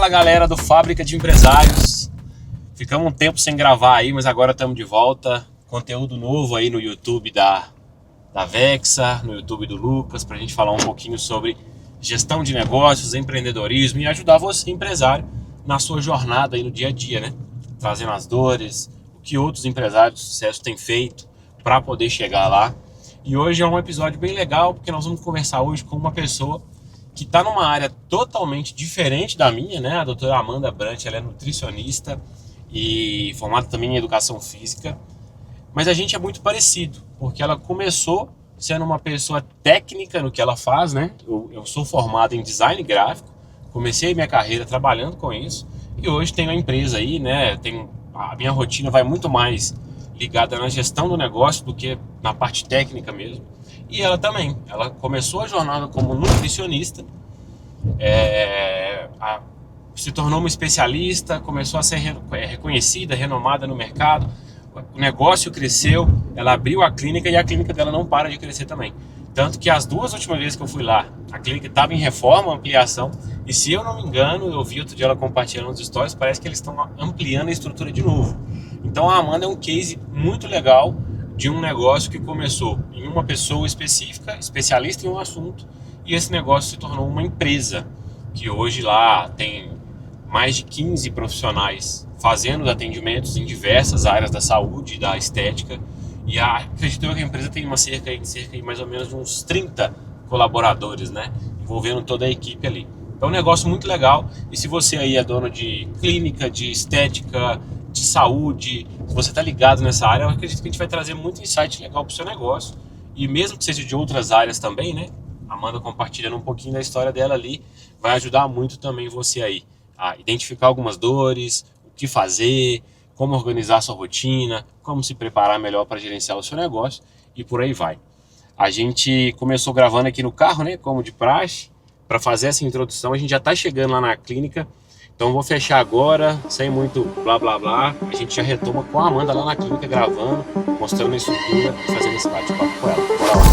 Fala galera do Fábrica de Empresários. Ficamos um tempo sem gravar aí, mas agora estamos de volta. Conteúdo novo aí no YouTube da Vexa, no YouTube do Lucas, para a gente falar um pouquinho sobre gestão de negócios, empreendedorismo e ajudar você, empresário, na sua jornada aí no dia a dia, né? Trazendo as dores, o que outros empresários de sucesso têm feito para poder chegar lá. E hoje é um episódio bem legal, porque nós vamos conversar hoje com uma pessoa que está numa área totalmente diferente da minha, né? A doutora Amanda Brant, ela é nutricionista e formada também em educação física. Mas a gente é muito parecido, porque ela começou sendo uma pessoa técnica no que ela faz, né? Eu sou formado em design gráfico, comecei minha carreira trabalhando com isso e hoje tenho uma empresa aí, né? A minha rotina vai muito mais ligada na gestão do negócio do que na parte técnica mesmo. E ela também, ela começou a jornada como nutricionista, se tornou uma especialista, começou a ser reconhecida, renomada no mercado, o negócio cresceu, ela abriu a clínica e a clínica dela não para de crescer também. Tanto que as duas últimas vezes que eu fui lá, a clínica estava em reforma, ampliação, e se eu não me engano, eu vi outro dia ela compartilhando nos stories, parece que eles estão ampliando a estrutura de novo. Então a Amanda é um case muito legal de um negócio que começou em uma pessoa específica, especialista em um assunto, e esse negócio se tornou uma empresa, que hoje lá tem mais de 15 profissionais fazendo atendimentos em diversas áreas da saúde e da estética, e acredito eu que a empresa tem cerca de mais ou menos de uns 30 colaboradores, né, envolvendo toda a equipe ali. Então é um negócio muito legal, e se você aí é dono de clínica, de estética, de saúde, se você está ligado nessa área, eu acredito que a gente vai trazer muito insight legal para o seu negócio, e mesmo que seja de outras áreas também, né, Amanda compartilhando um pouquinho da história dela ali, vai ajudar muito também você aí a identificar algumas dores, o que fazer, como organizar a sua rotina, como se preparar melhor para gerenciar o seu negócio e por aí vai. A gente começou gravando aqui no carro, né, como de praxe, para fazer essa introdução. A gente já está chegando lá na clínica, então vou fechar agora, sem muito blá blá blá. A gente já retoma com a Amanda lá na clínica gravando, mostrando a estrutura e fazendo esse bate-papo com ela. Bora lá.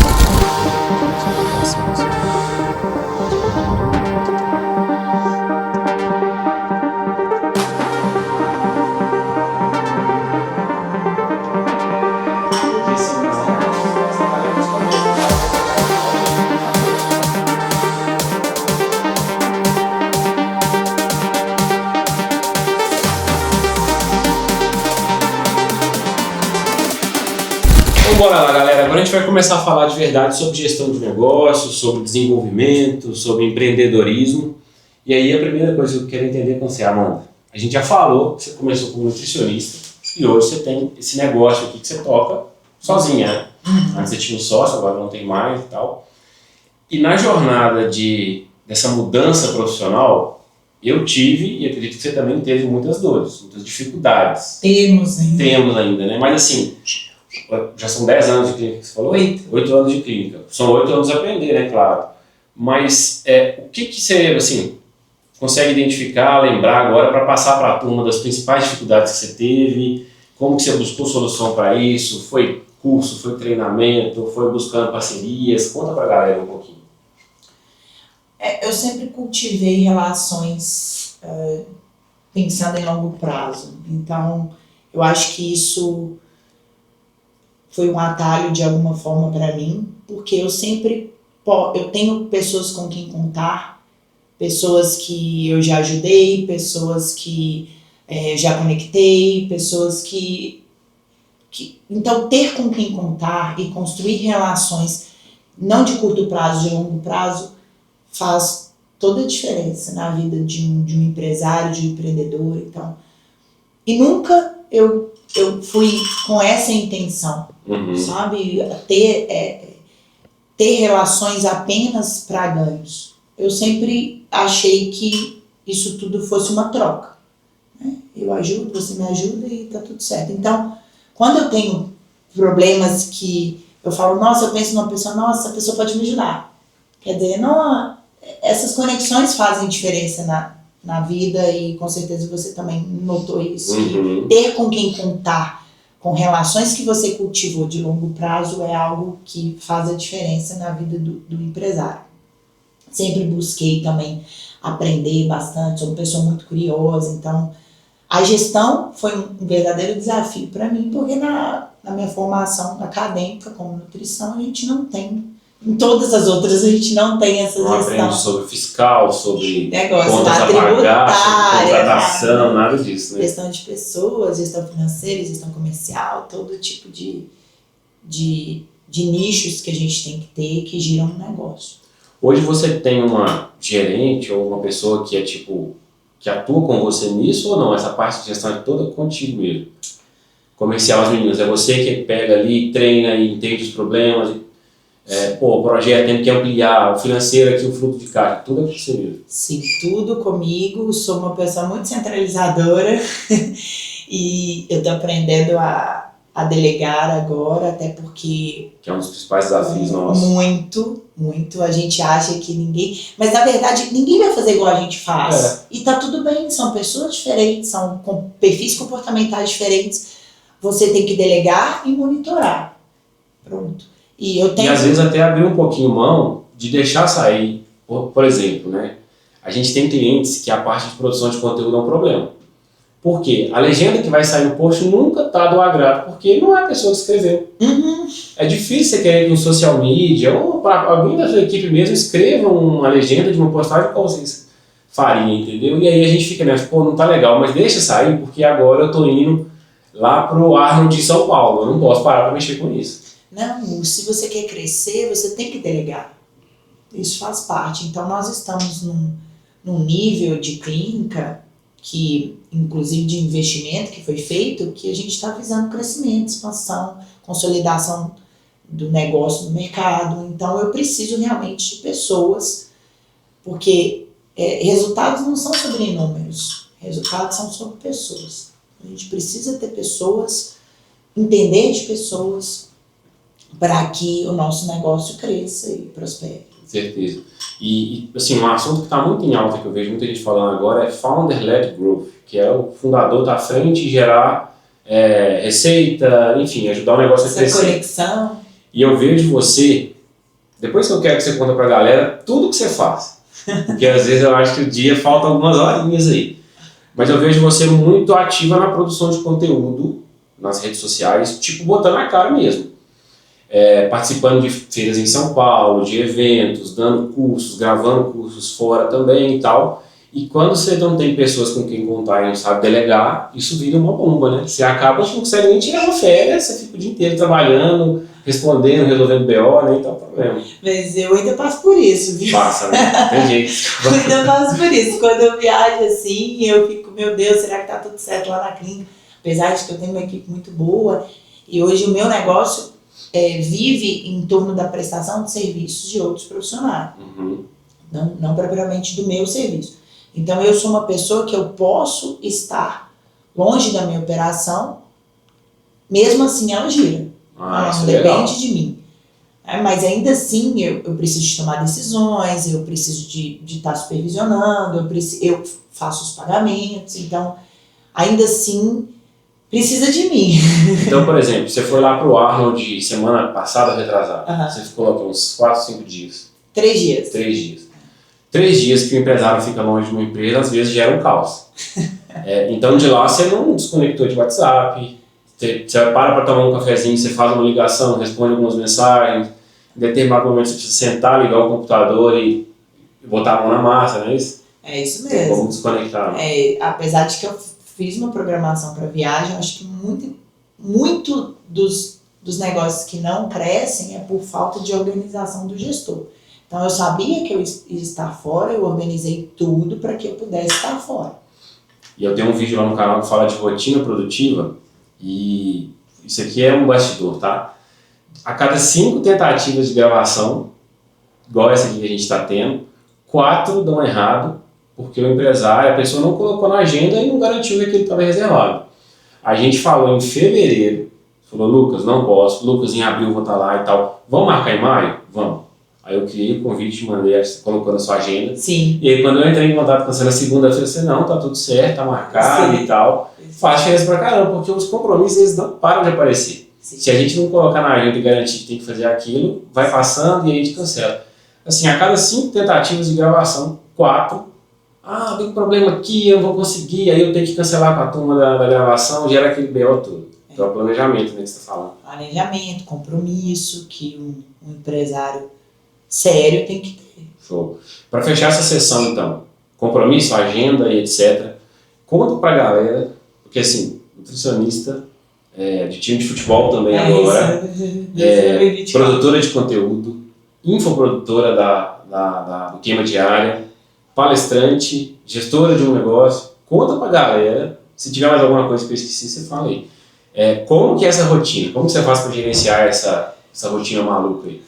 Então bora lá, galera. Agora a gente vai começar a falar de verdade sobre gestão de negócios, sobre desenvolvimento, sobre empreendedorismo. E aí a primeira coisa que eu quero entender com você, Amanda, a gente já falou que você começou como nutricionista e hoje você tem esse negócio aqui que você toca sozinha, né? Antes você tinha um sócio, agora não tem mais e tal. E na jornada dessa mudança profissional, eu tive, e acredito que você também teve muitas dores, muitas dificuldades. Temos ainda, né? Mas assim, já são 10 anos de clínica que você falou? 8 anos de clínica. São 8 anos de aprender, né? Claro. Mas o que você, assim, consegue identificar, lembrar agora para passar para a turma das principais dificuldades que você teve? Como que você buscou solução para isso? Foi curso, foi treinamento, foi buscando parcerias? Conta para a galera um pouquinho. Eu sempre cultivei relações pensando em longo prazo. Então, eu acho que isso foi um atalho de alguma forma para mim, porque eu tenho pessoas com quem contar, pessoas que eu já ajudei, pessoas que já conectei, pessoas que... Então, ter com quem contar e construir relações, não de curto prazo, de longo prazo, faz toda a diferença na vida de um empresário, de um empreendedor. Então, e nunca eu fui com essa intenção, sabe? Ter relações apenas para ganhos. Eu sempre achei que isso tudo fosse uma troca, né? Eu ajudo, você me ajuda e tá tudo certo. Então, quando eu tenho problemas que eu falo, nossa, eu penso numa pessoa, nossa, essa pessoa pode me ajudar. Quer dizer, não, essas conexões fazem diferença na vida e com certeza você também notou isso. Que ter com quem contar, com relações que você cultivou de longo prazo é algo que faz a diferença na vida do empresário. Sempre busquei também aprender bastante, sou uma pessoa muito curiosa, então a gestão foi um verdadeiro desafio para mim, porque na minha formação acadêmica como nutrição a gente não tem, em todas as outras a gente não tem essa Não gestão. aprende sobre fiscal, sobre Negócio contas da a pagar, sobre tributária, contratação, nada disso, né? gestão de pessoas, gestão financeira, gestão comercial, todo tipo de nichos que a gente tem que ter que giram um negócio. Hoje você tem uma gerente ou uma pessoa que é tipo, que atua com você nisso ou não? Essa parte de gestão é toda contigo mesmo? Comercial, as meninas, é você que pega ali, treina e entende os problemas, o projeto tem que ampliar, o financeiro aqui, o fluxo de caixa, tudo é possível. Sim, tudo comigo, sou uma pessoa muito centralizadora e eu tô aprendendo a delegar agora, até porque... Que é um dos principais desafios nossos. Muito, a gente acha que ninguém... Mas na verdade, ninguém vai fazer igual a gente faz. E tá tudo bem, são pessoas diferentes, são com perfis comportamentais diferentes, você tem que delegar e monitorar. Pronto. E às vezes até abrir um pouquinho mão de deixar sair, por exemplo, né? A gente tem clientes que a parte de produção de conteúdo é um problema. Por quê? A legenda que vai sair no post nunca está do agrado, porque não é a pessoa que escreveu. É difícil você querer que um social media ou para alguém da sua equipe mesmo escreva uma legenda de uma postagem como vocês fariam, entendeu? E aí a gente fica nessa, não tá legal, mas deixa sair, porque agora eu tô indo lá pro Arnold de São Paulo, eu não posso parar para mexer com isso. Não, se você quer crescer, você tem que delegar. Isso faz parte. Então, nós estamos num nível de clínica, que, inclusive de investimento que foi feito, que a gente está visando crescimento, expansão, consolidação do negócio no mercado. Então, eu preciso realmente de pessoas, porque resultados não são sobre números, resultados são sobre pessoas. A gente precisa ter pessoas, entender de pessoas, para que o nosso negócio cresça e prospere. Certeza. E assim, um assunto que está muito em alta, que eu vejo muita gente falando agora, é Founder-Led Growth, que é o fundador estar à frente e gerar receita, enfim, ajudar o negócio a crescer. Essa conexão. E eu vejo você, depois que eu quero que você conta para a galera, tudo que você faz. Porque às vezes eu acho que o dia falta algumas horinhas aí. Mas eu vejo você muito ativa na produção de conteúdo nas redes sociais, tipo botando a cara mesmo. Participando de feiras em São Paulo, de eventos, dando cursos, gravando cursos fora também e tal. E quando você não tem pessoas com quem contar e não sabe delegar, isso vira uma bomba, né? Você acaba que não consegue nem tirar uma férias, você fica o dia inteiro trabalhando, respondendo, resolvendo BO, né? Então, problema. Mas eu ainda passo por isso, viu? Passa, né? Tem jeito. Eu ainda passo por isso. Quando eu viajo assim, eu fico, meu Deus, será que tá tudo certo lá na clínica? Apesar de que eu tenho uma equipe muito boa, e hoje o meu negócio vive em torno da prestação de serviços de outros profissionais. Não propriamente do meu serviço. Então, eu sou uma pessoa que eu posso estar longe da minha operação, mesmo assim ela gira. Ela não depende de mim. Mas ainda assim, eu preciso de tomar decisões, eu preciso de estar supervisionando, eu faço os pagamentos, então, ainda assim, precisa de mim. Então, por exemplo, você foi lá pro Arnold semana passada, retrasada. Você ficou lá uns 4, 5 dias. 3 dias. 3 dias. 3 dias que o empresário fica longe de uma empresa, às vezes gera um caos. Então, de lá, você não desconectou de WhatsApp, você para tomar um cafezinho, você faz uma ligação, responde algumas mensagens, em determinado momento você precisa sentar, ligar o computador e botar a mão na massa, não é isso? É isso mesmo. Vamos desconectar. Apesar de que eu fiz uma programação para viagem, acho que muito dos negócios que não crescem é por falta de organização do gestor. Então, eu sabia que eu ia estar fora, eu organizei tudo para que eu pudesse estar fora. E eu tenho um vídeo lá no canal que fala de rotina produtiva, e isso aqui é um bastidor, tá? A cada 5 tentativas de gravação, igual essa aqui que a gente está tendo, 4 dão errado, porque o empresário, a pessoa não colocou na agenda e não garantiu que aquilo estava reservado. A gente falou em fevereiro, falou, Lucas, não posso, Lucas, em abril vou estar lá e tal, vamos marcar em maio? Vamos. Aí eu criei o convite, mandei, você colocou na sua agenda. Sim. E aí quando eu entrei em contato com você na segunda-feira, eu falei, não, tá tudo certo, tá marcado. Sim. E tal. Faz diferença pra caramba, porque os compromissos, eles não param de aparecer. Sim. Se a gente não colocar na agenda e garantir que tem que fazer aquilo, vai passando e aí a gente cancela. Assim, a cada 5 tentativas de gravação, 4 tem um problema aqui, eu não vou conseguir, aí eu tenho que cancelar com a turma da gravação, gera aquele BO todo. Então é o planejamento, né, que você está falando. Planejamento, compromisso, que um empresário sério tem que ter. Show. Para fechar essa sessão, então, compromisso, agenda e etc. Conta pra galera, porque assim, nutricionista, de time de futebol também agora, produtora de conteúdo, infoprodutora do Queima Diária, palestrante, gestora de um negócio. Conta pra galera, se tiver mais alguma coisa que eu esqueci, você fala aí. Como que é essa rotina? Como que você faz para gerenciar essa rotina maluca aí?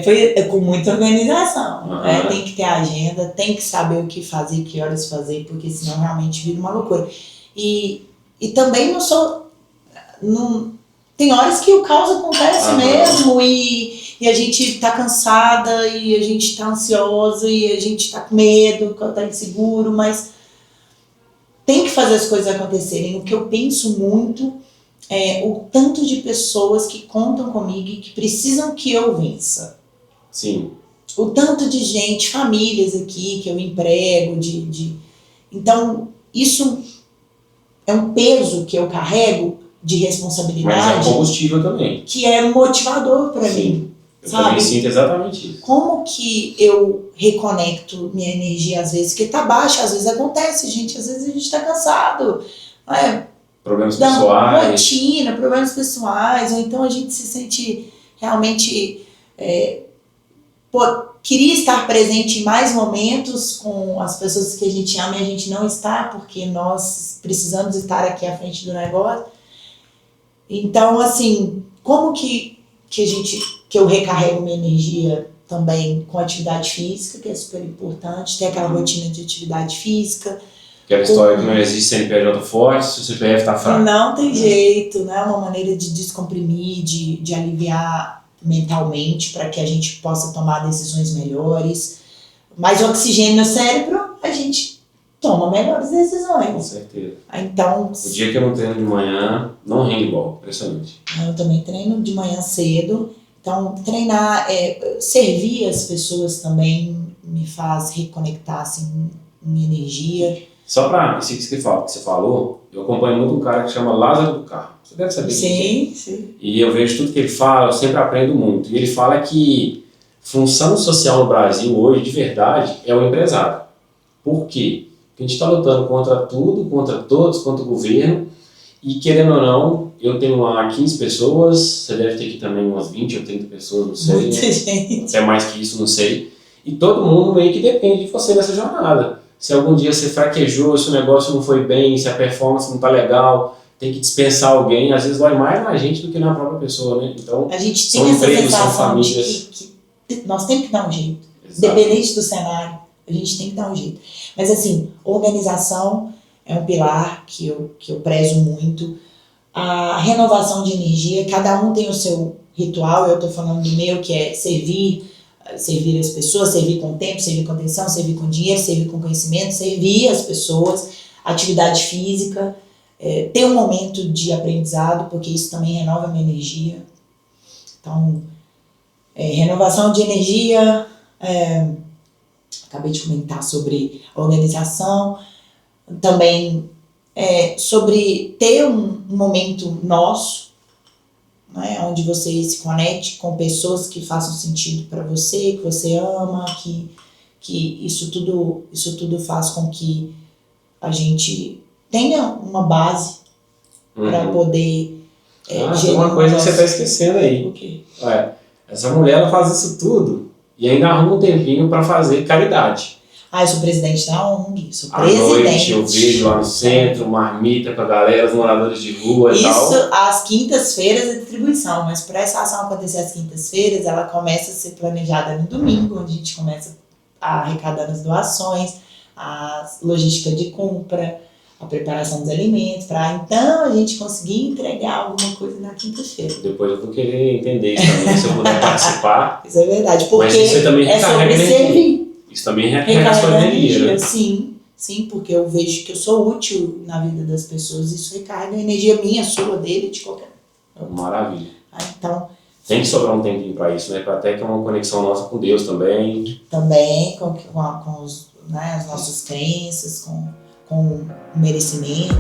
Foi com muita organização, né? Tem que ter agenda, tem que saber o que fazer, que horas fazer, porque senão realmente vira uma loucura. E também tem horas que o caos acontece mesmo e a gente tá cansada e a gente tá ansiosa e a gente tá com medo, tá inseguro, mas tem que fazer as coisas acontecerem. O que eu penso muito é o tanto de pessoas que contam comigo e que precisam que eu vença. Sim. O tanto de gente, famílias aqui que eu emprego, Então, isso é um peso que eu carrego de responsabilidade. Mas é combustível também. Que é motivador para mim. Eu também sinto exatamente isso. Como que eu reconecto minha energia às vezes? Que tá baixa, às vezes acontece, gente. Às vezes a gente tá cansado. Problemas pessoais. Rotina, problemas pessoais. Ou então a gente se sente realmente... queria estar presente em mais momentos com as pessoas que a gente ama e a gente não está, porque nós precisamos estar aqui à frente do negócio. Então, assim, como que eu recarrego minha energia também com atividade física, que é super importante, ter aquela rotina de atividade física. Aquela história que não existe CNPJ forte, se o CPF está fraco. Não tem jeito, né? Uma maneira de descomprimir, de aliviar mentalmente para que a gente possa tomar decisões melhores. Mais oxigênio no cérebro, a gente toma melhores decisões. Com certeza. Então, o dia que eu não treino de manhã, não rende igual, impressionante. Eu também treino de manhã cedo. Então, treinar, servir as pessoas também me faz reconectar assim, minha energia. Só para isso que você falou, eu acompanho muito um cara que chama Lázaro do Carmo. Você deve saber quem é. Sim. E eu vejo tudo que ele fala, eu sempre aprendo muito. E ele fala que função social no Brasil hoje, de verdade, é o empresário. Por quê? Porque a gente está lutando contra tudo, contra todos, contra o governo. E querendo ou não, eu tenho lá 15 pessoas, você deve ter aqui também umas 20 ou 30 pessoas, não sei. Muita gente. Até mais que isso, não sei. E todo mundo meio que depende de você nessa jornada. Se algum dia você fraquejou, se o negócio não foi bem, se a performance não está legal, tem que dispensar alguém, às vezes vai mais na gente do que na própria pessoa, né? Então, a gente tem essa sensação de que nós temos que dar um jeito. Exato. Independente do cenário, a gente tem que dar um jeito. Mas assim, organização é um pilar que eu prezo muito. A renovação de energia, cada um tem o seu ritual, eu estou falando do meu, que é servir as pessoas, servir com tempo, servir com atenção, servir com dinheiro, servir com conhecimento, servir as pessoas, atividade física, ter um momento de aprendizado, porque isso também renova a minha energia. Então, renovação de energia, acabei de comentar sobre organização, também sobre ter um momento nosso, né, onde você se conecte com pessoas que façam sentido para você, que você ama, que isso tudo faz com que a gente tenha uma base para poder gerir uma coisa que você está esquecendo aí. O quê? Essa mulher ela faz isso tudo e ainda arruma um tempinho para fazer caridade. Eu sou presidente da ONG, sou à presidente. À noite eu vejo lá no centro, marmita pra galera, os moradores de rua e tal. Isso às quintas-feiras é distribuição, mas para essa ação acontecer às quintas-feiras, ela começa a ser planejada no domingo, onde a gente começa a arrecadar as doações, a logística de compra, a preparação dos alimentos, para então a gente conseguir entregar alguma coisa na quinta-feira. Depois eu vou querer entender isso também, se eu puder participar. Isso é verdade, porque mas isso também é sobre servir. Isso também recarrega a sua energia, né? Sim, porque eu vejo que eu sou útil na vida das pessoas, isso recarrega a energia minha, sua, dele, de qualquer um. Maravilha. Então, Tem que sobrar um tempinho para isso, né? Para até que é uma conexão nossa com Deus também. Também com as nossas crenças, com o merecimento.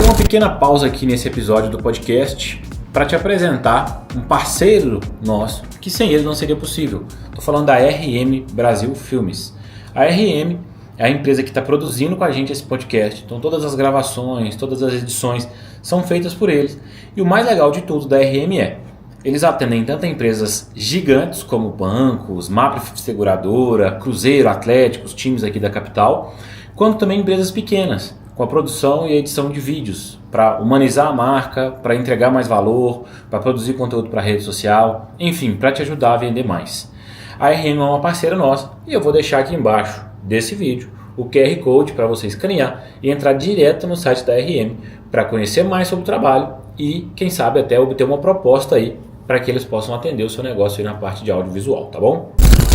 Uma pequena pausa aqui nesse episódio do podcast para te apresentar um parceiro nosso que sem ele não seria possível. Estou falando da RM Brasil Filmes. A RM é a empresa que está produzindo com a gente esse podcast. Então todas as gravações, todas as edições são feitas por eles. E o mais legal de tudo da RM eles atendem tanto a empresas gigantes como bancos, Mapfre Seguradora, Cruzeiro, Atlético, os times aqui da capital, quanto também empresas pequenas, com a produção e a edição de vídeos, para humanizar a marca, para entregar mais valor, para produzir conteúdo para rede social, enfim, para te ajudar a vender mais. A RM é uma parceira nossa e eu vou deixar aqui embaixo desse vídeo o QR Code para você escanear e entrar direto no site da RM para conhecer mais sobre o trabalho e, quem sabe, até obter uma proposta aí para que eles possam atender o seu negócio aí na parte de audiovisual, tá bom?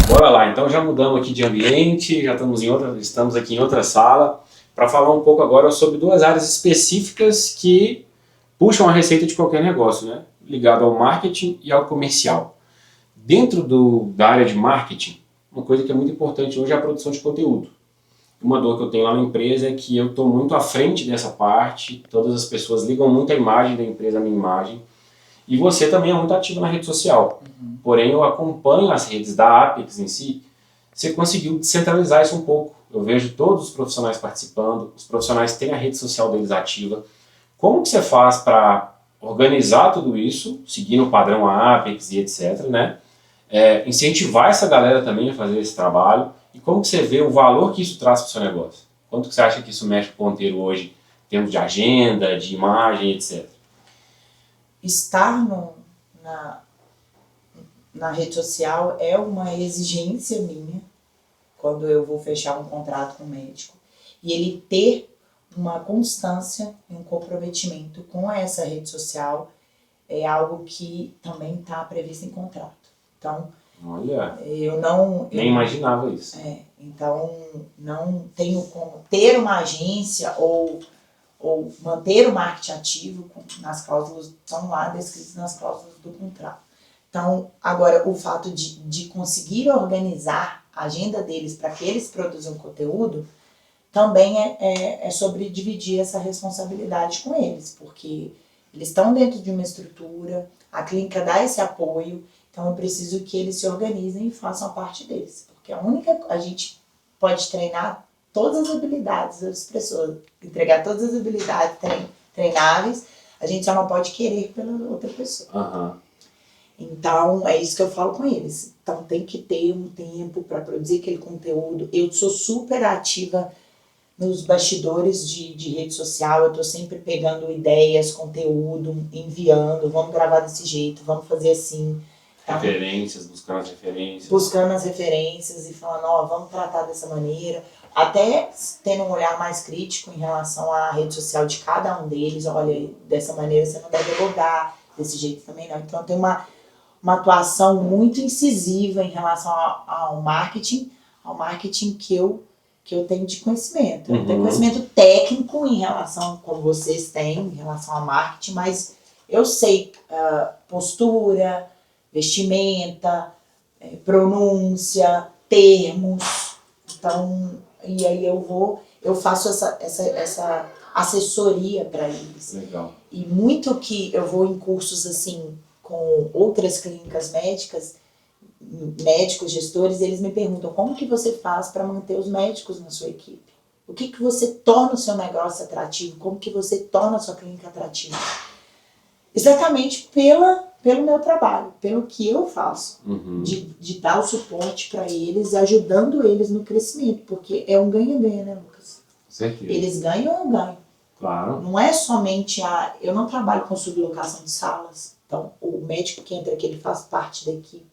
Bora lá, então já mudamos aqui de ambiente, já estamos aqui em outra sala, para falar um pouco agora sobre duas áreas específicas que puxam a receita de qualquer negócio, né? Ligado ao marketing e ao comercial. Dentro da área de marketing, uma coisa que é muito importante hoje é a produção de conteúdo. Uma dor que eu tenho lá na empresa é que eu estou muito à frente dessa parte, todas as pessoas ligam muito a imagem da empresa à minha imagem, e você também é muito ativo na rede social. Porém, eu acompanho as redes da Apex em si. Você conseguiu descentralizar isso um pouco. Eu vejo todos os profissionais participando, os profissionais têm a rede social deles ativa. Como que você faz para organizar tudo isso, seguindo o padrão Apex e etc., né? Incentivar essa galera também a fazer esse trabalho, e como que você vê o valor que isso traz para o seu negócio? Quanto que você acha que isso mexe com o ponteiro hoje, em termos de agenda, de imagem, etc.? Estar na rede social é uma exigência minha quando eu vou fechar um contrato com o médico. E ele ter uma constância e um comprometimento com essa rede social é algo que também está previsto em contrato. Então, olha, nem imaginava isso. Então, não tenho como ter uma agência ou manter o marketing ativo nas cláusulas, estão lá descritas nas cláusulas do contrato. Então, agora, o fato de conseguir organizar a agenda deles para que eles produzam conteúdo, também é sobre dividir essa responsabilidade com eles, porque eles estão dentro de uma estrutura, a clínica dá esse apoio, então eu preciso que eles se organizem e façam a parte deles, porque a gente pode treinar todas as habilidades das pessoas, entregar todas as habilidades treináveis, a gente só não pode querer pela outra pessoa. Uhum. Então, é isso que eu falo com eles. Então, tem que ter um tempo para produzir aquele conteúdo. Eu sou super ativa nos bastidores de rede social, eu estou sempre pegando ideias, conteúdo, enviando, vamos gravar desse jeito, vamos fazer assim. Então, buscando as referências e falando, vamos tratar dessa maneira. Até tendo um olhar mais crítico em relação à rede social de cada um deles. Olha, dessa maneira você não deve abordar, desse jeito também não. Então tem uma atuação muito incisiva em relação ao marketing que eu tenho de conhecimento. Eu tenho conhecimento técnico em relação, como vocês têm, em relação ao marketing, mas eu sei postura, vestimenta, pronúncia, termos. Então, e aí eu faço essa assessoria para eles. Legal. E muito que eu vou em cursos assim com outras clínicas médicos, gestores, eles me perguntam como que você faz para manter os médicos na sua equipe? O que você torna o seu negócio atrativo? Como que você torna a sua clínica atrativa? Exatamente pelo meu trabalho, pelo que eu faço, de dar o suporte para eles, ajudando eles no crescimento, porque é um ganha-ganha, né, Lucas? Certeza. Eles ganham ou eu ganho. Claro. Não é somente eu não trabalho com sublocação de salas, então o médico que entra aqui, ele faz parte da equipe,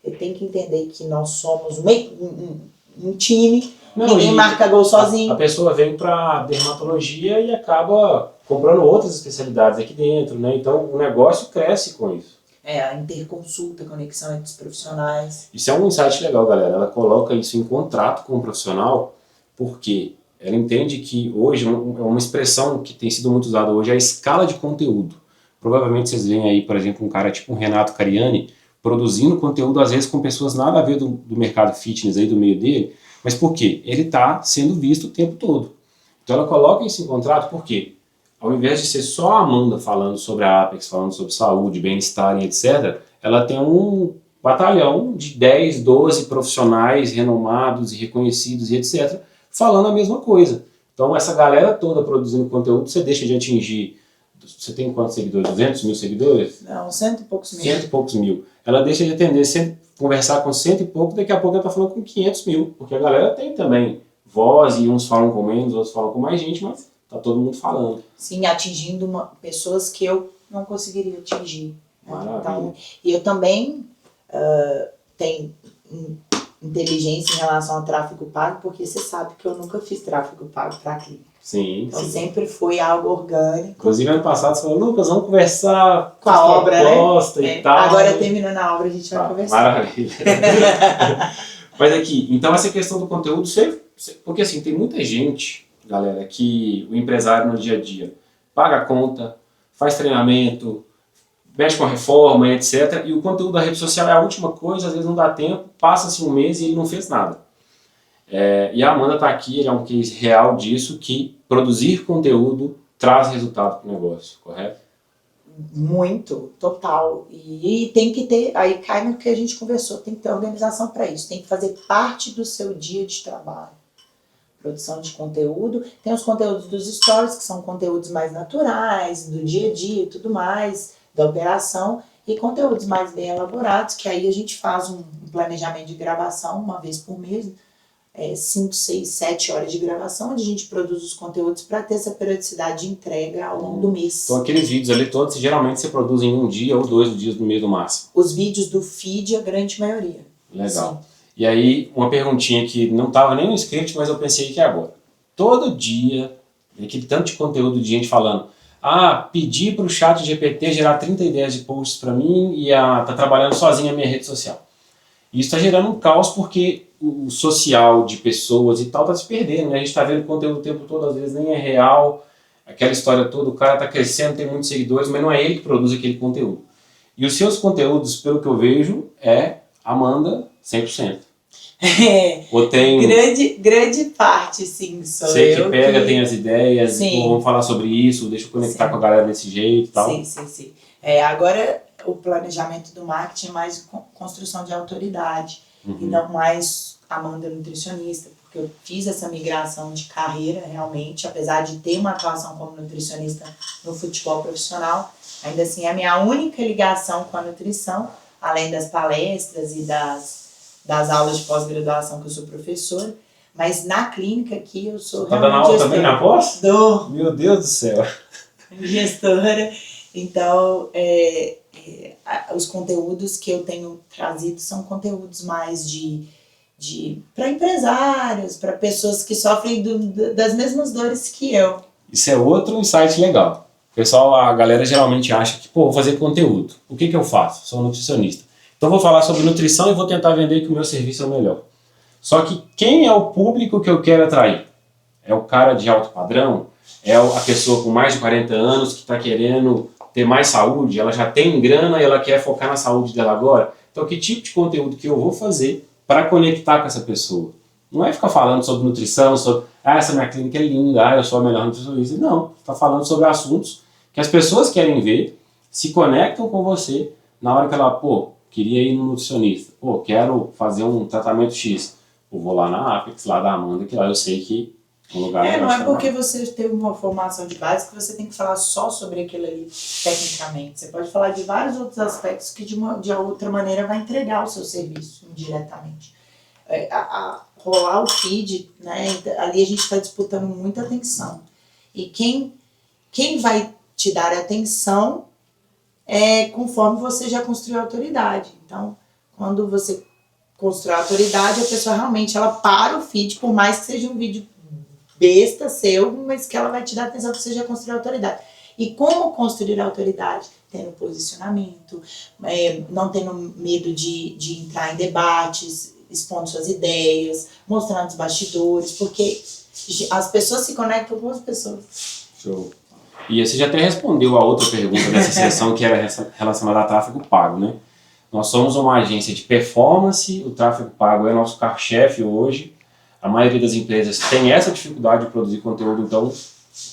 ele tem que entender que nós somos um time, ninguém marca gol sozinho. A pessoa vem para dermatologia e acaba comprando outras especialidades aqui dentro, né? Então o negócio cresce com isso. a interconsulta, conexão entre os profissionais. Isso é um insight legal, galera. Ela coloca isso em contrato com o profissional, porque ela entende que hoje, é uma expressão que tem sido muito usada hoje, é a escala de conteúdo. Provavelmente vocês veem aí, por exemplo, um cara tipo o Renato Cariani, produzindo conteúdo, às vezes, com pessoas nada a ver do mercado fitness, aí, do meio dele. Mas por quê? Ele está sendo visto o tempo todo. Então ela coloca isso em contrato porque, ao invés de ser só a Amanda falando sobre a Apex, falando sobre saúde, bem-estar e etc., ela tem um batalhão de 10, 12 profissionais renomados e reconhecidos e etc., falando a mesma coisa. Então essa galera toda produzindo conteúdo, você deixa de atingir... Você tem quantos seguidores? 200 mil seguidores? Não, 100 e poucos mil. 100 e poucos mil. Ela deixa de atender, conversar com 100 e pouco, daqui a pouco ela está falando com 500 mil. Porque a galera tem também voz e uns falam com menos, outros falam com mais gente, mas tá todo mundo falando. Sim, atingindo pessoas que eu não conseguiria atingir. Maravilha. Então, e eu também tenho inteligência em relação ao tráfego pago, porque você sabe que eu nunca fiz tráfego pago para clínica. Sim, Então sim. sempre foi algo orgânico. Inclusive, ano passado, você falou, Lucas, vamos conversar Com a obra, né? E tal. Agora, terminando a obra, a gente vai conversar. Maravilha. Mas aqui, então essa questão do conteúdo, porque assim, tem muita gente, galera, que o empresário no dia a dia paga a conta, faz treinamento, mexe com a reforma, etc. E o conteúdo da rede social é a última coisa, às vezes não dá tempo, passa-se um mês e ele não fez nada. E a Amanda está aqui, ele é um case real disso, que produzir conteúdo traz resultado para o negócio, correto? Muito, total. E tem que ter, aí cai no que a gente conversou, tem que ter organização para isso, tem que fazer parte do seu dia de trabalho. Produção de conteúdo, tem os conteúdos dos stories, que são conteúdos mais naturais, do dia a dia e tudo mais, da operação, e conteúdos mais bem elaborados, que aí a gente faz um planejamento de gravação uma vez por mês, 5, 6, 7 horas de gravação, onde a gente produz os conteúdos para ter essa periodicidade de entrega ao longo do mês. Então aqueles vídeos ali todos, geralmente você produz em um dia ou 2 dias no mês no máximo. Os vídeos do feed, a grande maioria. Legal. Sim. E aí, uma perguntinha que não estava nem no script, mas eu pensei que agora. Todo dia, aquele tanto de conteúdo de gente falando, pedi para o chat GPT gerar 30 ideias de posts para mim e tá trabalhando sozinho a minha rede social. E isso está gerando um caos porque o social de pessoas e tal está se perdendo, né? A gente está vendo conteúdo o tempo todo, às vezes nem é real, aquela história toda, o cara está crescendo, tem muitos seguidores, mas não é ele que produz aquele conteúdo. E os seus conteúdos, pelo que eu vejo, Amanda 100%. Ou tem... Grande parte, sim, sou Você eu que pega, tem as ideias, vamos falar sobre isso, deixa eu conectar com a galera desse jeito e tal. Sim. Agora, o planejamento do marketing é mais construção de autoridade, e não mais Amanda nutricionista, porque eu fiz essa migração de carreira, realmente, apesar de ter uma atuação como nutricionista no futebol profissional, ainda assim é a minha única ligação com a nutrição, além das palestras e das aulas de pós-graduação, que eu sou professora, mas na clínica aqui eu sou tá dando aula também na pós? Dou. Meu Deus do céu. Gestora. Então, os conteúdos que eu tenho trazido são conteúdos mais para empresários, para pessoas que sofrem das mesmas dores que eu. Isso é outro insight legal. Pessoal, a galera geralmente acha que, vou fazer conteúdo. O que eu faço? Sou nutricionista. Então vou falar sobre nutrição e vou tentar vender que o meu serviço é o melhor. Só que quem é o público que eu quero atrair? É o cara de alto padrão? É a pessoa com mais de 40 anos que está querendo ter mais saúde? Ela já tem grana e ela quer focar na saúde dela agora? Então que tipo de conteúdo que eu vou fazer para conectar com essa pessoa? Não é ficar falando sobre nutrição, sobre essa minha clínica é linda, eu sou a melhor nutricionista. Não, está falando sobre assuntos que as pessoas querem ver, se conectam com você na hora que ela, queria ir no nutricionista, quero fazer um tratamento X, eu vou lá na Apex, lá da Amanda, que lá eu sei que um lugar... não é porque você teve uma formação de base que você tem que falar só sobre aquilo ali tecnicamente. Você pode falar de vários outros aspectos que de outra maneira vai entregar o seu serviço indiretamente. Rolar o feed, né, ali a gente está disputando muita atenção. E quem vai te dar atenção conforme você já construiu a autoridade. Então, quando você constrói a autoridade, a pessoa realmente ela para o feed, por mais que seja um vídeo besta seu, mas que ela vai te dar atenção porque você já construiu a autoridade. E como construir a autoridade? Tendo posicionamento, não tendo medo de entrar em debates, expondo suas ideias, mostrando os bastidores, porque as pessoas se conectam com as pessoas. Show. E você já até respondeu a outra pergunta dessa sessão, que era relacionada a tráfego pago, né? Nós somos uma agência de performance, o tráfego pago é nosso carro-chefe hoje. A maioria das empresas tem essa dificuldade de produzir conteúdo, então,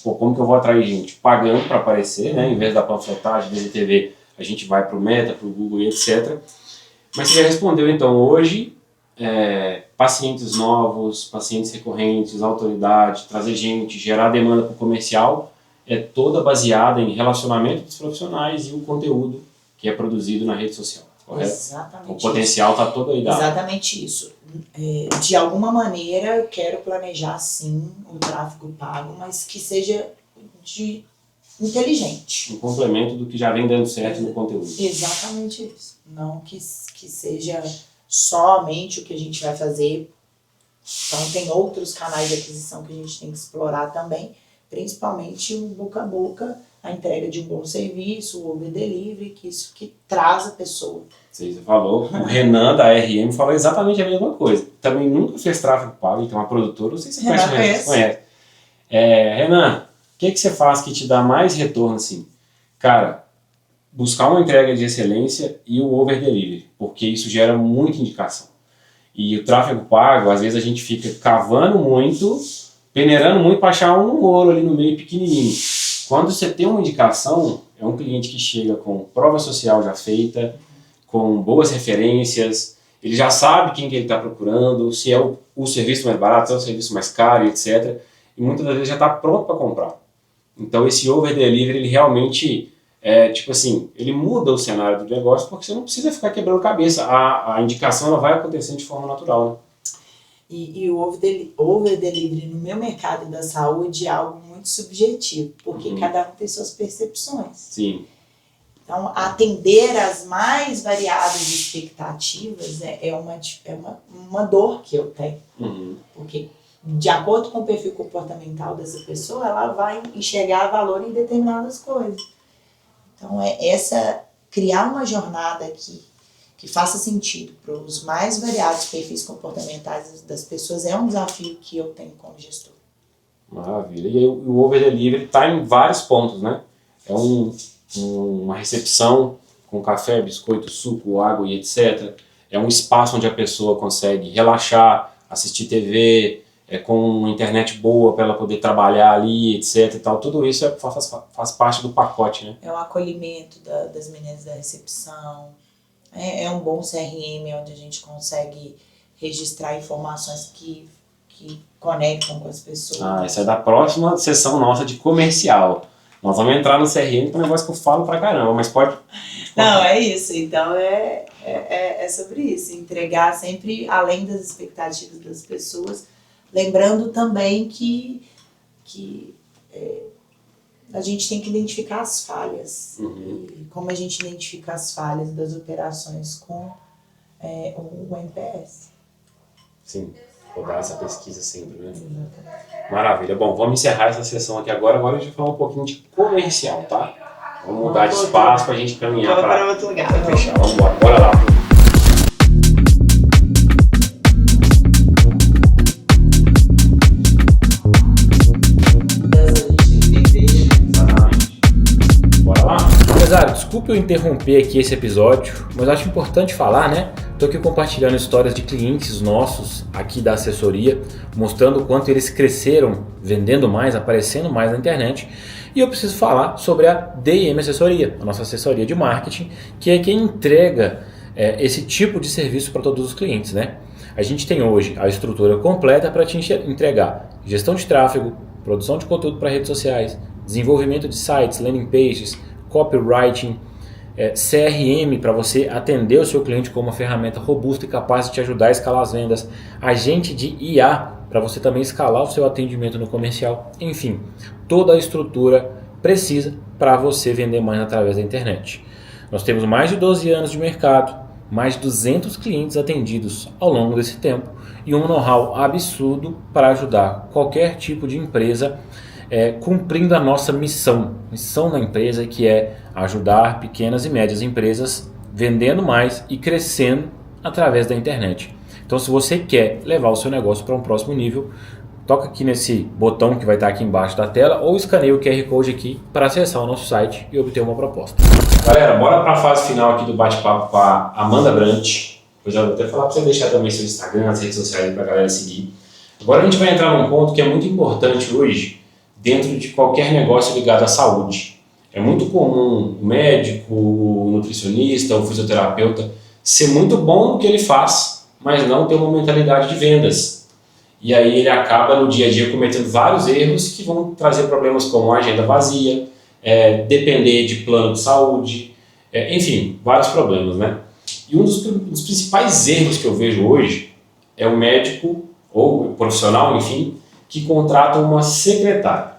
como que eu vou atrair gente? Pagando para aparecer, né? Em vez da panfletagem, DGTV, a gente vai para o Meta, para o Google e etc. Mas você já respondeu, então, hoje, pacientes novos, pacientes recorrentes, autoridade, trazer gente, gerar demanda para o comercial, é toda baseada em relacionamento dos profissionais e o conteúdo que é produzido na rede social. Correto? Exatamente. O potencial está todo aí dado. Exatamente isso. De alguma maneira, eu quero planejar, sim, o tráfego pago, mas que seja inteligente. Um complemento do que já vem dando certo no conteúdo. Exatamente isso. Não que seja somente o que a gente vai fazer. Então, tem outros canais de aquisição que a gente tem que explorar também, principalmente o boca a boca, a entrega de um bom serviço, o over delivery, que isso que traz a pessoa. Você falou, o Renan da RM falou exatamente a mesma coisa. Também nunca fez tráfego pago, então é uma produtora, não sei se você conhece. Renan, o que você faz que te dá mais retorno assim? Cara, buscar uma entrega de excelência e o over delivery, porque isso gera muita indicação. E o tráfego pago, às vezes a gente fica cavando muito, peneirando muito para achar um ouro ali no meio pequenininho. Quando você tem uma indicação, é um cliente que chega com prova social já feita, com boas referências, ele já sabe quem que ele está procurando, se é o serviço mais barato, se é o serviço mais caro, etc. E muitas das vezes já está pronto para comprar. Então esse over delivery, ele realmente, ele muda o cenário do negócio, porque você não precisa ficar quebrando cabeça. A indicação ela vai acontecer de forma natural, né? E o over delivery no meu mercado da saúde é algo muito subjetivo, porque cada um tem suas percepções. Sim. Então, atender às mais variadas expectativas é uma dor que eu tenho. Porque, de acordo com o perfil comportamental dessa pessoa, ela vai enxergar valor em determinadas coisas. Então, criar uma jornada que faça sentido para os mais variados perfis comportamentais das pessoas é um desafio que eu tenho como gestor. Maravilha. E aí, o over delivery está em vários pontos, né? É uma recepção com café, biscoito, suco, água e etc. É um espaço onde a pessoa consegue relaxar, assistir TV, com internet boa para ela poder trabalhar ali, etc. E tal. Tudo isso faz parte do pacote, né? É o acolhimento das meninas da recepção. É um bom CRM onde a gente consegue registrar informações que conectam com as pessoas. Essa é da próxima sessão nossa de comercial. Nós vamos entrar no CRM, que é um negócio que eu falo pra caramba, mas pode... Não, é isso. Então, é sobre isso. Entregar sempre além das expectativas das pessoas. Lembrando também que a gente tem que identificar as falhas. E como a gente identifica as falhas das operações com o NPS. Sim, rodar essa pesquisa sempre, né? Exatamente. Maravilha. Bom, vamos encerrar essa sessão aqui agora. Agora a gente vai falar um pouquinho de comercial, tá? Vamos mudar de espaço pra gente caminhar para outro lugar. Fechar. Vamos embora. Bora lá. Empresário, desculpe eu interromper aqui esse episódio, mas acho importante falar, né? Estou aqui compartilhando histórias de clientes nossos aqui da assessoria, mostrando o quanto eles cresceram, vendendo mais, aparecendo mais na internet. E eu preciso falar sobre a DIM Assessoria, a nossa assessoria de marketing, que é quem entrega esse tipo de serviço para todos os clientes, né? A gente tem hoje a estrutura completa para te entregar gestão de tráfego, produção de conteúdo para redes sociais, desenvolvimento de sites, landing pages, copywriting, CRM para você atender o seu cliente com uma ferramenta robusta e capaz de te ajudar a escalar as vendas, agente de IA para você também escalar o seu atendimento no comercial, enfim, toda a estrutura precisa para você vender mais através da internet. Nós temos mais de 12 anos de mercado, mais de 200 clientes atendidos ao longo desse tempo e um know-how absurdo para ajudar qualquer tipo de empresa cumprindo a nossa missão da empresa, que é ajudar pequenas e médias empresas vendendo mais e crescendo através da internet. Então, se você quer levar o seu negócio para um próximo nível, toca aqui nesse botão que vai estar aqui embaixo da tela ou escaneie o QR Code aqui para acessar o nosso site e obter uma proposta. Galera, bora para a fase final aqui do bate-papo com a Amanda Brant. Eu já vou até falar para você deixar também seu Instagram, as redes sociais para a galera seguir. Agora a gente vai entrar num ponto que é muito importante hoje dentro de qualquer negócio ligado à saúde. É muito comum o médico, o nutricionista, o fisioterapeuta ser muito bom no que ele faz, mas não ter uma mentalidade de vendas. E aí ele acaba no dia a dia cometendo vários erros que vão trazer problemas como a agenda vazia, depender de plano de saúde, enfim, vários problemas, né? E um dos principais erros que eu vejo hoje é o médico ou o profissional, enfim, que contrata uma secretária.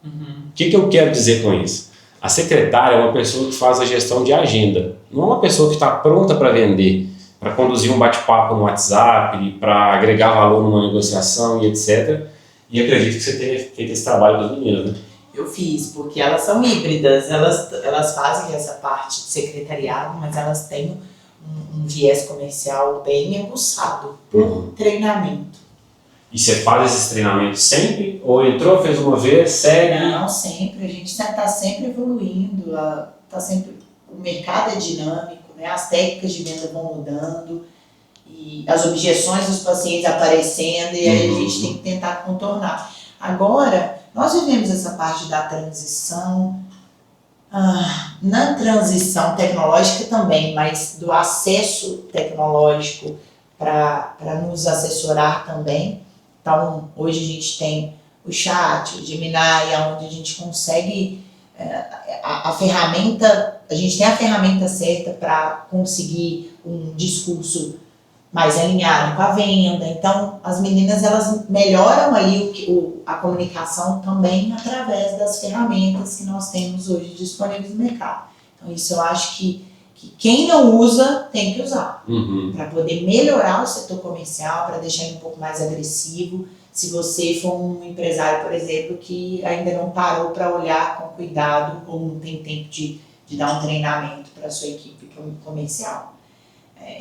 O que eu quero dizer com isso? A secretária é uma pessoa que faz a gestão de agenda, não é uma pessoa que está pronta para vender, para conduzir um bate-papo no WhatsApp, para agregar valor numa negociação e etc. E acredito que você tenha feito esse trabalho das meninas, né? Eu fiz, porque elas são híbridas, elas fazem essa parte de secretariado, mas elas têm um viés comercial bem aguçado por treinamento. E você faz esses treinamentos sempre? Ou entrou, fez uma vez, segue? Não, sempre. A gente está sempre evoluindo, o mercado é dinâmico, né? As técnicas de venda vão mudando, e as objeções dos pacientes aparecendo, e aí a gente tem que tentar contornar. Agora, nós vivemos essa parte da transição, na transição tecnológica também, mas do acesso tecnológico para nos assessorar também. Então, hoje a gente tem o chat, o Gemini, onde a gente consegue a gente tem a ferramenta certa para conseguir um discurso mais alinhado com a venda. Então, as meninas, elas melhoram ali a comunicação também através das ferramentas que nós temos hoje disponíveis no mercado. Então, isso eu acho que quem não usa, tem que usar. Para poder melhorar o setor comercial, para deixar ele um pouco mais agressivo. Se você for um empresário, por exemplo, que ainda não parou para olhar com cuidado ou não tem tempo de dar um treinamento para a sua equipe comercial.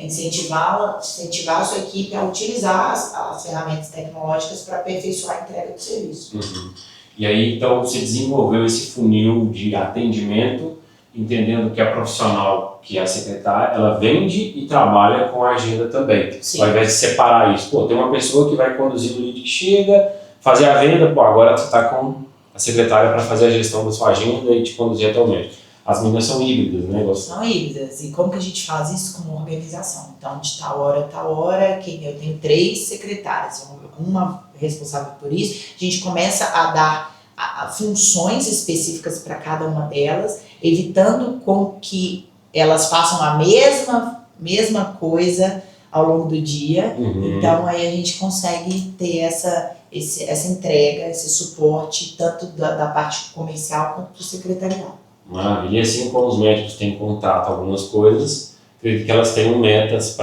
Incentivar a sua equipe a utilizar as ferramentas tecnológicas para aperfeiçoar a entrega do serviço. E aí, então, você desenvolveu esse funil de atendimento, entendendo que a profissional, que é a secretária, ela vende e trabalha com a agenda também. Sim. Ao invés de separar isso, tem uma pessoa que vai conduzir o lead que chega, fazer a venda, agora você está com a secretária para fazer a gestão da sua agenda e te conduzir até o médico. As meninas são híbridas, né? São híbridas. E como que a gente faz isso como organização? Então, de tal hora a tal hora, eu tenho 3 secretárias, uma responsável por isso. A gente começa a dar funções específicas para cada uma delas, evitando com que elas façam a mesma coisa ao longo do dia. Então, aí a gente consegue ter essa entrega, esse suporte, tanto da parte comercial quanto do secretariado. E assim como os médicos têm contato algumas coisas, acredito que elas tenham metas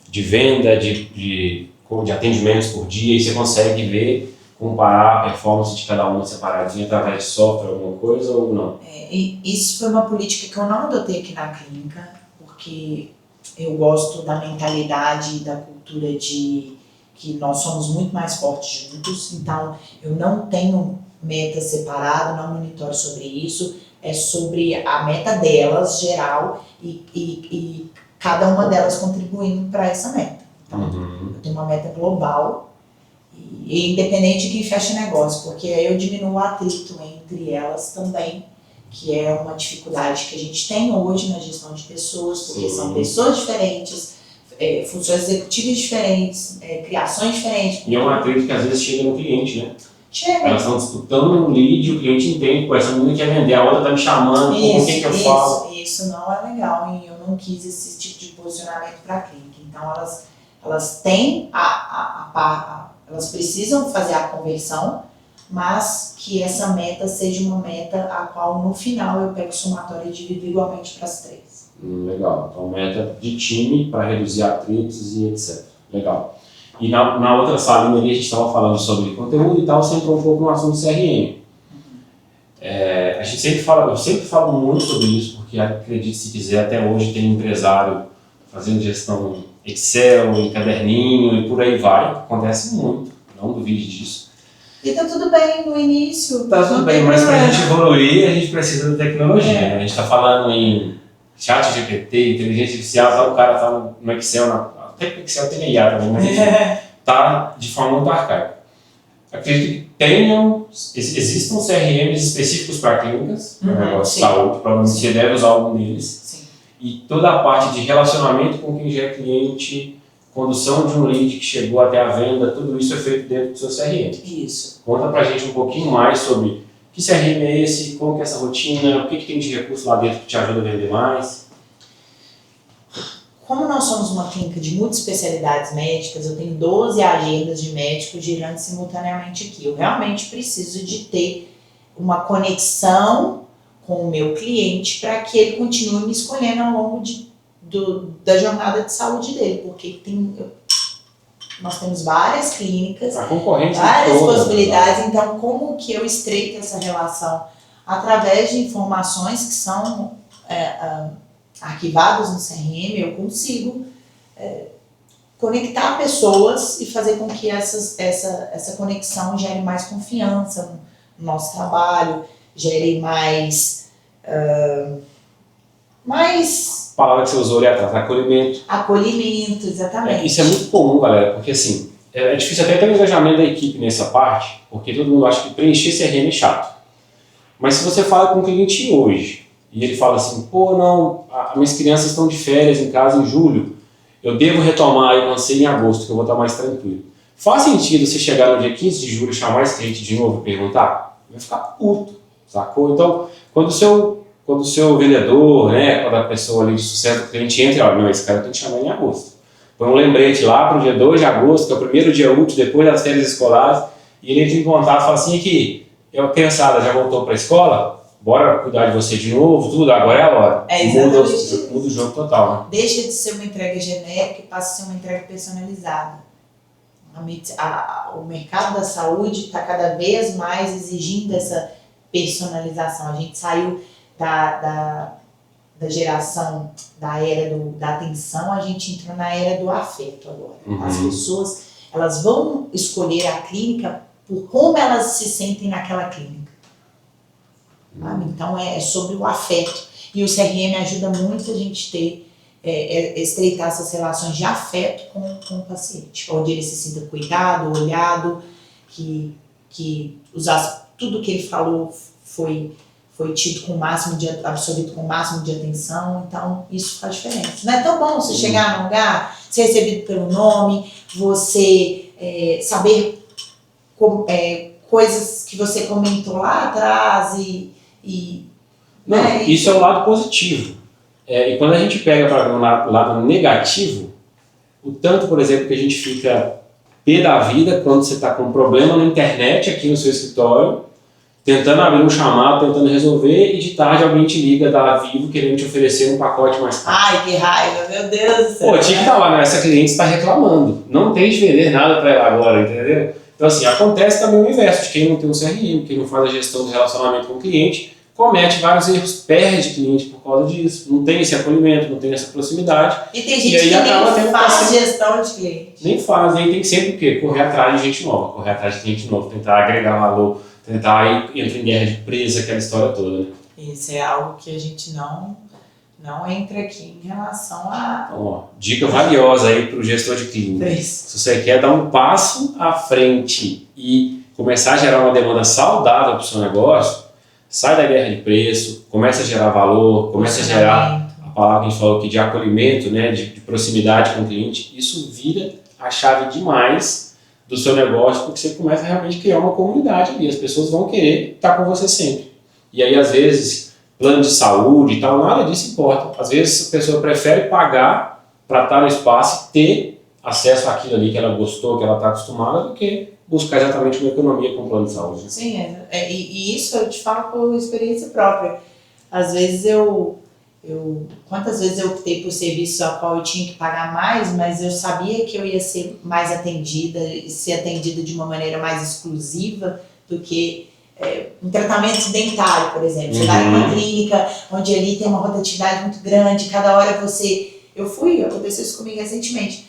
de venda, de atendimentos por dia, e você consegue ver, comparar a performance de cada uma separadinha através de software, alguma coisa ou não? Isso foi uma política que eu não adotei aqui na clínica, porque eu gosto da mentalidade e da cultura de que nós somos muito mais fortes juntos. Então, eu não tenho meta separada, não monitoro sobre isso. É sobre a meta delas, geral, e cada uma delas contribuindo para essa meta. Então, eu tenho uma meta global, e independente de quem fecha negócio, porque aí eu diminuo o atrito entre elas também, que é uma dificuldade que a gente tem hoje na gestão de pessoas, porque são pessoas diferentes, funções executivas diferentes, criações diferentes. E é um atrito que às vezes chega no cliente, né? Chega. Elas estão disputando um lead e o cliente entende, essa menina quer vender, a outra está me chamando, com quem que eu falo? Isso não é legal, e eu não quis esse tipo de posicionamento para a clínica. Então, elas têm elas precisam fazer a conversão, mas que essa meta seja uma meta a qual no final eu pego o somatório e divido igualmente para as 3. Legal, então meta de time para reduzir atritos e etc. Legal. E na outra salinha ali a gente estava falando sobre conteúdo e tal, você entrou um pouco no assunto CRM. A gente sempre fala, eu sempre falo muito sobre isso, porque acredite se quiser, até hoje tem empresário fazendo gestão Excel, em caderninho e por aí vai. Acontece muito, não duvide disso. E tá tudo bem no início. Tá tudo bem, mas para a gente evoluir, a gente precisa da tecnologia. Né? A gente está falando em chat GPT, inteligência artificial, tá, o cara tá no Excel, até que o Excel tem IA também, mas tá de forma muito arcaica. Acredito que existam CRMs específicos para clínicas, de saúde, provavelmente você deve usar algum deles. Sim. E toda a parte de relacionamento com quem já é cliente, condução de um lead que chegou até a venda, tudo isso é feito dentro do seu CRM. Isso. Conta pra gente um pouquinho mais sobre que CRM é esse, como que é essa rotina, o que tem de recurso lá dentro que te ajuda a vender mais. Como nós somos uma clínica de multiespecialidades médicas, eu tenho 12 agendas de médicos girando simultaneamente aqui. Eu realmente preciso de ter uma conexão com o meu cliente para que ele continue me escolhendo ao longo da jornada de saúde dele, porque nós temos várias clínicas, várias possibilidades, então como que eu estreito essa relação? Através de informações que são arquivadas no CRM, eu consigo conectar pessoas e fazer com que essa conexão gere mais confiança no nosso trabalho, gere mais... A palavra que você usou ali atrás, acolhimento. Acolhimento, exatamente. Isso é muito comum, galera, porque assim, é difícil até ter um engajamento da equipe nessa parte, porque todo mundo acha que preencher CRM é chato. Mas se você fala com um cliente hoje, e ele fala assim, pô, não, minhas crianças estão de férias em casa em julho, eu devo retomar, eu lancei em agosto, que eu vou estar mais tranquilo. Faz sentido você chegar no dia 15 de julho, chamar esse cliente de novo e perguntar? Vai ficar puto, sacou? Então, quando o seu vendedor, né, quando a pessoa ali de sucesso do cliente entra, olha, não, esse cara tem que chamar em agosto. Põe um lembrete lá para o dia 2 de agosto, que é o primeiro dia útil depois das férias escolares, e ele entra em contato e fala assim, aqui, a criançada já voltou para a escola, bora cuidar de você de novo, tudo, agora é a hora. Muda o jogo total, né? Deixa de ser uma entrega genérica e passa a ser uma entrega personalizada. O mercado da saúde está cada vez mais exigindo essa personalização. A gente saiu da geração da era da atenção, a gente entrou na era do afeto agora. As pessoas, elas vão escolher a clínica por como elas se sentem naquela clínica. Então é sobre o afeto. E o CRM ajuda muito a gente estreitar essas relações de afeto com o paciente, onde ele se sinta cuidado, olhado, que tudo que ele falou foi tido absorvido com o máximo de atenção. Então isso faz diferença. Não é tão bom você chegar num lugar, ser recebido pelo nome, você saber coisas que você comentou lá atrás Não, isso é o lado positivo. E quando a gente pega para o lado negativo, o tanto, por exemplo, que a gente fica pé da vida quando você está com um problema na internet aqui no seu escritório, tentando abrir um chamado, tentando resolver, e de tarde alguém te liga da Vivo querendo te oferecer um pacote mais caro. Ai, que raiva, meu Deus do céu. Pô, tinha que estar lá, né? Essa cliente está reclamando. Não tem de vender nada para ela agora, entendeu? Então, assim, acontece também o inverso, de quem não tem um CRM, quem não faz a gestão do relacionamento com o cliente, comete vários erros, perde cliente por causa disso, não tem esse acolhimento, não tem essa proximidade. E tem gente que nem faz gestão de cliente. Nem faz, e aí tem que sempre o quê? Correr atrás de gente nova, correr atrás de cliente novo, tentar agregar valor, tentar ir, entrar em guerra de presa, aquela história toda, né? Isso é algo que a gente não entra aqui em relação a... Então, ó, dica valiosa aí para o gestor de clínica. Se você quer dar um passo à frente e começar a gerar uma demanda saudável para o seu negócio, sai da guerra de preço, começa a gerar valor, começa a gerar a palavra que a gente falou aqui de acolhimento, né, de proximidade com o cliente. Isso vira a chave demais do seu negócio, porque você começa a realmente criar uma comunidade ali. As pessoas vão querer estar com você sempre. E aí, às vezes, plano de saúde e tal, nada disso importa. Às vezes a pessoa prefere pagar para estar no espaço e ter acesso àquilo ali que ela gostou, que ela está acostumada, do que buscar exatamente uma economia com o plano de saúde. Sim, e isso eu te falo por experiência própria. Às vezes quantas vezes eu optei por serviço a qual eu tinha que pagar mais, mas eu sabia que eu ia ser mais atendida e ser atendida de uma maneira mais exclusiva do que um tratamento dentário, por exemplo. Você vai numa clínica onde ali tem uma rotatividade muito grande, cada hora aconteceu isso comigo recentemente.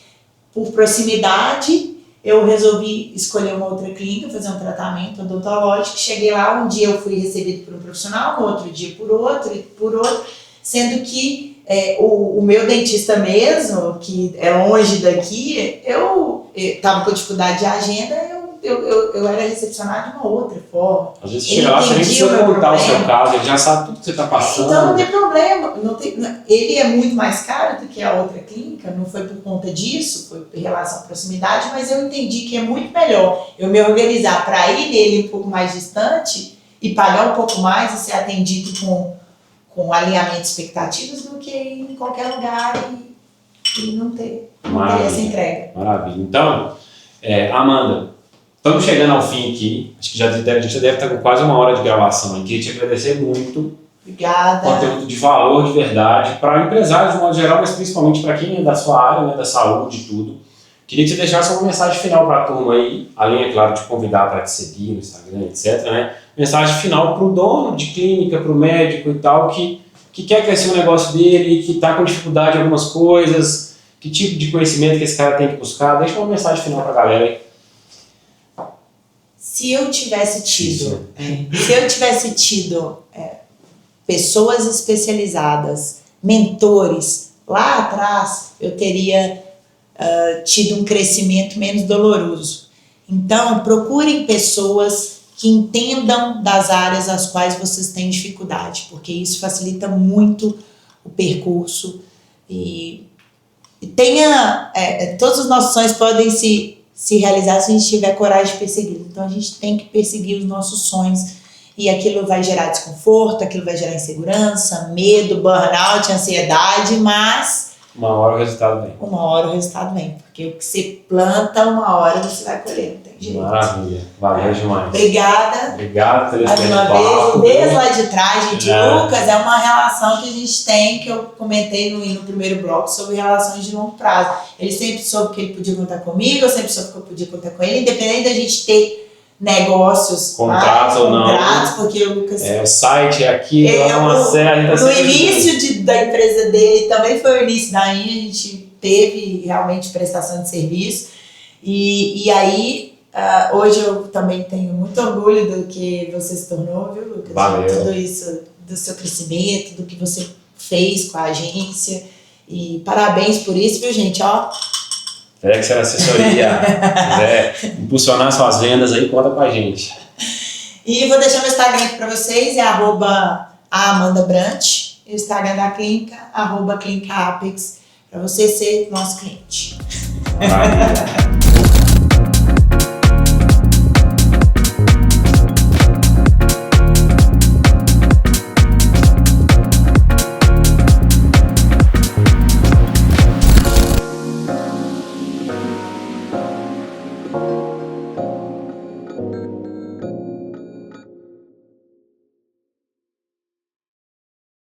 Por proximidade, eu resolvi escolher uma outra clínica, fazer um tratamento odontológico. Cheguei lá, um dia eu fui recebido por um profissional, no outro dia por outro, sendo que o meu dentista mesmo, que é longe daqui, eu estava com dificuldade de agenda, eu era recepcionada de uma outra forma. Às vezes chega lá, você nem precisa contar o seu caso, ele já sabe tudo que você está passando. Então não tem problema. Ele é muito mais caro do que a outra clínica, não foi por conta disso, foi em relação à proximidade, mas eu entendi que é muito melhor eu me organizar para ir nele um pouco mais distante e pagar um pouco mais e ser atendido com alinhamento de expectativas do que ir em qualquer lugar e não ter essa entrega. Maravilha. Então, Amanda, estamos chegando ao fim aqui. Acho que a gente já deve estar com quase 1 hora de gravação. Eu queria te agradecer muito. Obrigada. Conteúdo de valor, de verdade, para empresários de modo geral, mas principalmente para quem é da sua área, né, da saúde e tudo. Queria que você deixasse uma mensagem final para a turma aí, além, é claro, de convidar para te seguir no Instagram, etc. Né? Mensagem final para o dono de clínica, para o médico e tal, que quer crescer o negócio dele, que está com dificuldade em algumas coisas, que tipo de conhecimento que esse cara tem que buscar. Deixa uma mensagem final para a galera aí. Se eu tivesse tido pessoas especializadas, mentores, lá atrás eu teria tido um crescimento menos doloroso. Então, procurem pessoas que entendam das áreas às quais vocês têm dificuldade, porque isso facilita muito o percurso e todos os nossos sonhos podem se realizar se a gente tiver coragem de persegui-los. Então a gente tem que perseguir os nossos sonhos e aquilo vai gerar desconforto, aquilo vai gerar insegurança, medo, burnout, ansiedade, mas uma hora o resultado vem. Uma hora o resultado vem, porque o que você planta, uma hora você vai colher, não tem jeito. Maravilha, valeu demais. Obrigada. Obrigado pelo mais uma vez, desde lá de trás, gente. Lucas, é uma relação que a gente tem, que eu comentei no primeiro bloco, sobre relações de longo prazo. Ele sempre soube que ele podia contar comigo, eu sempre soube que eu podia contar com ele, independente da gente ter negócios, contratos ou não, porque o Lucas... o site é aqui, uma série... No início da empresa dele, também foi o início da INA, a gente teve realmente prestação de serviço, e aí, hoje eu também tenho muito orgulho do que você se tornou, viu, Lucas? Valeu. De tudo isso, do seu crescimento, do que você fez com a agência, e parabéns por isso, viu, gente, ó. Que ser assessoria, quiser impulsionar suas vendas aí, conta com a gente. E vou deixar meu Instagram aqui para vocês, é @AmandaBrant, e o Instagram da clínica, @ClínicaApex, para você ser nosso cliente. Maravilha.